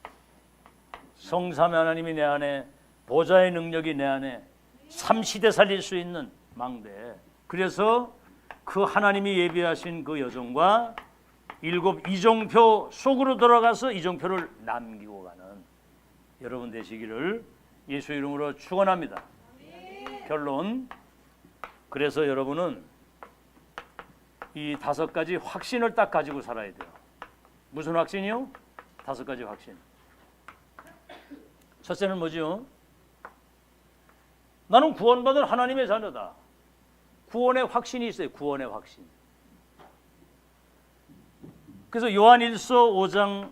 성삼위 하나님이 내 안에, 보좌의 능력이 내 안에, 3시대 살릴 수 있는 망대. 그래서 그 하나님이 예비하신 그 여정과 7 이정표 속으로 들어가서 이정표를 남기고 가는 여러분 되시기를 예수 이름으로 축원합니다. 결론. 그래서 여러분은 이 5가지 확신을 딱 가지고 살아야 돼요. 무슨 확신이요? 5가지 확신. 첫째는 뭐죠? 나는 구원받은 하나님의 자녀다. 구원의 확신이 있어요. 구원의 확신. 그래서 요한일서 5장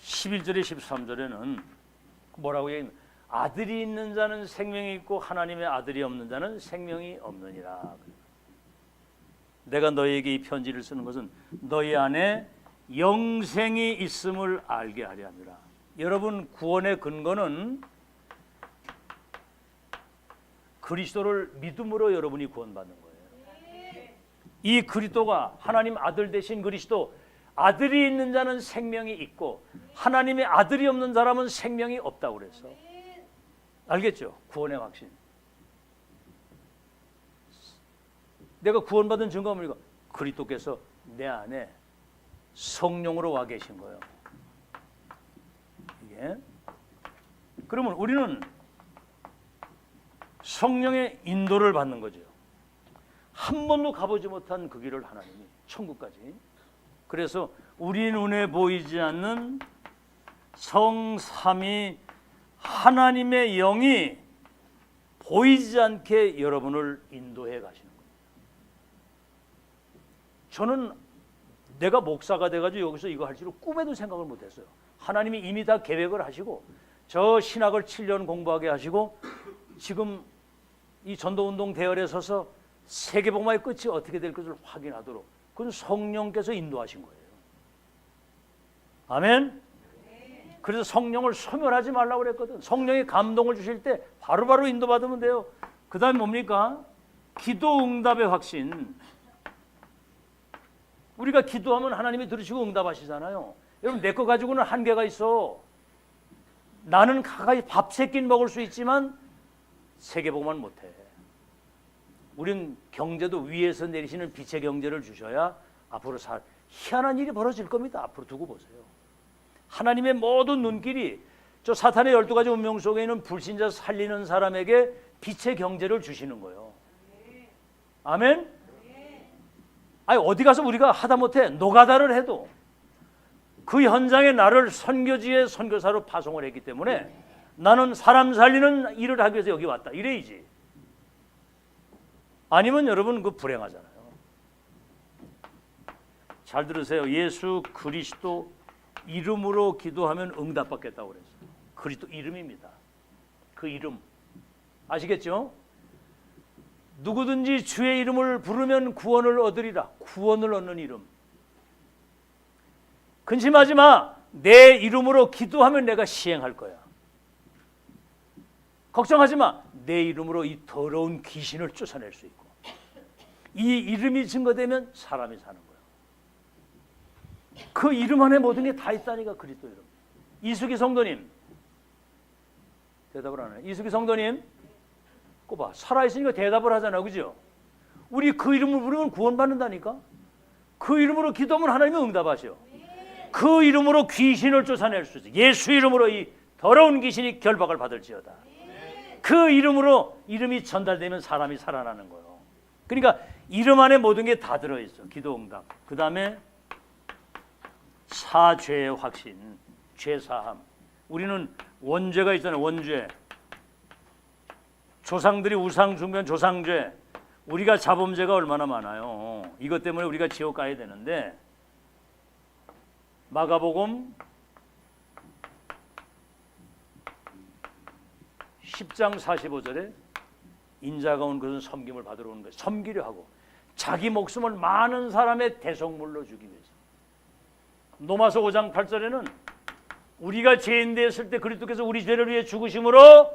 11절에 13절에는 뭐라고 얘기합니까? 아들이 있는 자는 생명이 있고 하나님의 아들이 없는 자는 생명이 없느니라. 내가 너희에게 이 편지를 쓰는 것은 너희 안에 영생이 있음을 알게 하려 함이라. 여러분, 구원의 근거는 그리스도를 믿음으로 여러분이 구원받는 거예요. 이 그리스도가 하나님 아들 되신 그리스도, 아들이 있는 자는 생명이 있고 하나님의 아들이 없는 사람은 생명이 없다고 그랬어. 알겠죠? 구원의 확신. 내가 구원받은 증거가 뭡니까? 그리스도께서 내 안에 성령으로 와 계신 거예요. 이게. 그러면 우리는 성령의 인도를 받는 거죠. 한 번도 가보지 못한 그 길을 하나님이, 천국까지. 그래서 우리 눈에 보이지 않는 성삼위 하나님의 영이 보이지 않게 여러분을 인도해 가시는 거예요. 저는 내가 목사가 돼가지고 여기서 이거 할 줄은 꿈에도 생각을 못했어요. 하나님이 이미 다 계획을 하시고 저 신학을 7년 공부하게 하시고 지금 이 전도운동 대열에 서서 세계복음화의 끝이 어떻게 될 것을 확인하도록 그건 성령께서 인도하신 거예요. 아멘. 그래서 성령을 소멸하지 말라고 그랬거든. 성령이 감동을 주실 때 바로바로 인도받으면 돼요. 그 다음에 뭡니까? 기도 응답의 확신. 우리가 기도하면 하나님이 들으시고 응답하시잖아요. 여러분, 내 거 가지고는 한계가 있어. 나는 가까이 밥 세 끼 먹을 수 있지만 세계복음은 못해. 우린 경제도 위에서 내리시는 빛의 경제를 주셔야 앞으로 희한한 일이 벌어질 겁니다. 앞으로 두고 보세요. 하나님의 모든 눈길이 저 사탄의 12가지 운명 속에 있는 불신자 살리는 사람에게 빛의 경제를 주시는 거예요. 아멘? 아니, 어디 가서 우리가 하다못해 노가다를 해도 그 현장에 나를 선교지의 선교사로 파송을 했기 때문에 나는 사람 살리는 일을 하기 위해서 여기 왔다, 이래야지. 아니면 여러분 그 불행하잖아요. 잘 들으세요. 예수 그리스도 이름으로 기도하면 응답받겠다고 그랬어요. 그리스도 이름입니다. 그 이름 아시겠죠? 누구든지 주의 이름을 부르면 구원을 얻으리라. 구원을 얻는 이름. 근심하지 마. 내 이름으로 기도하면 내가 시행할 거야. 걱정하지 마. 내 이름으로 이 더러운 귀신을 쫓아낼 수 있고, 이 이름이 증거되면 사람이 사는 거야. 그 이름 안에 모든 게 다 있다니까. 그리스도 이름. 이수기 성도님 대답을 안 해. 이수기 성도님 꼽아. 살아있으니까 대답을 하잖아, 그죠? 우리 그 이름을 부르면 구원받는다니까. 그 이름으로 기도하면 하나님이 응답하셔. 그 이름으로 귀신을 쫓아낼 수 있어. 예수 이름으로 이 더러운 귀신이 결박을 받을지어다. 그 이름으로 이름이 전달되면 사람이 살아나는 거예요. 그러니까 이름 안에 모든 게 다 들어있어. 기도 응답. 그 다음에 사죄의 확신, 죄사함. 우리는 원죄가 있잖아요. 원죄. 조상들이 우상 숭배한 조상죄. 우리가 자범죄가 얼마나 많아요. 이것 때문에 우리가 지옥 가야 되는데, 마가복음 10장 45절에 인자가 온 것은 섬김을 받으러 오는 거예요. 섬기려 하고 자기 목숨을 많은 사람의 대속물로 주기 위해서. 로마서 5장 8절에는 우리가 죄인 되었을 때 그리스도께서 우리 죄를 위해 죽으심으로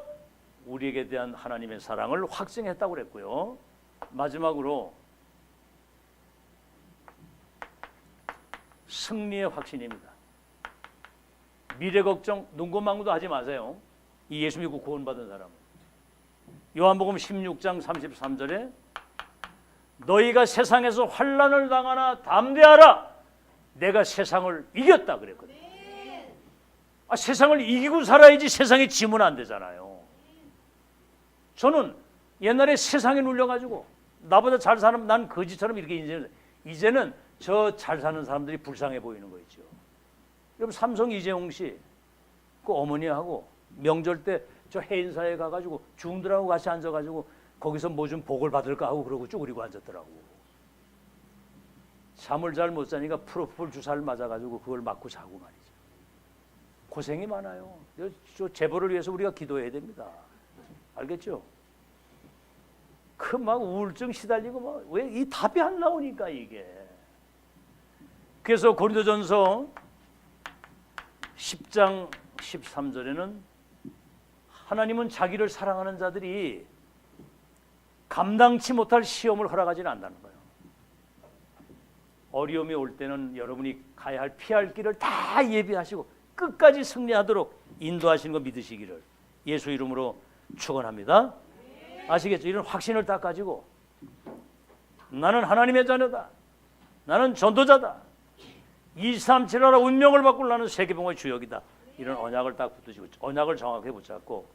우리에게 대한 하나님의 사랑을 확증했다고 그랬고요. 마지막으로 승리의 확신입니다. 미래 걱정, 눈고망도 하지 마세요. 이 예수 믿고 구원받은 사람은. 요한복음 16장 33절에 너희가 세상에서 환난을 당하나 담대하라. 내가 세상을 이겼다 그랬거든요. 세상을 이기고 살아야지 세상에 지면 안 되잖아요. 저는 옛날에 세상에 눌려가지고 나보다 잘 사는 난 거지처럼 이렇게 이제는 저 잘 사는 사람들이 불쌍해 보이는 거 있죠. 여러분 삼성 이재용 씨 그 어머니하고 명절 때 저 해인사에 가가지고 중들하고 같이 앉아가지고 거기서 뭐 좀 복을 받을까 하고 그러고 쭈그리고 앉았더라고. 잠을 잘 못 자니까 프로폴 주사를 맞아가지고 그걸 맞고 자고 말이죠. 고생이 많아요. 저 재벌을 위해서 우리가 기도해야 됩니다. 알겠죠? 그 막 우울증 시달리고 막 왜 이 답이 안 나오니까 이게. 그래서 고린도전서 10장 13절에는 하나님은 자기를 사랑하는 자들이 감당치 못할 시험을 허락하지는 않는다는 거예요. 어려움이 올 때는 여러분이 가야 할 피할 길을 다 예비하시고 끝까지 승리하도록 인도하시는 거 믿으시기를 예수 이름으로 축원합니다. 아시겠죠? 이런 확신을 딱 가지고 나는 하나님의 자녀다. 나는 전도자다. 237하라 운명을 바꿀 나는 세계봉의 주역이다. 이런 언약을 딱 붙드시고 언약을 정확하게 붙잡고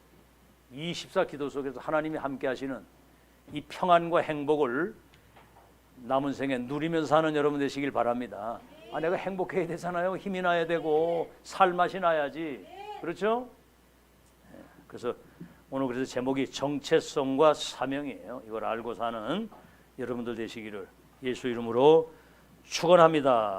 이 14 기도 속에서 하나님이 함께 하시는 이 평안과 행복을 남은 생에 누리면서 사는 여러분 되시길 바랍니다. 내가 행복해야 되잖아요. 힘이 나야 되고 살맛이 나야지. 그렇죠? 그래서 오늘 그래서 제목이 정체성과 사명이에요. 이걸 알고 사는 여러분들 되시기를 예수 이름으로 축원합니다.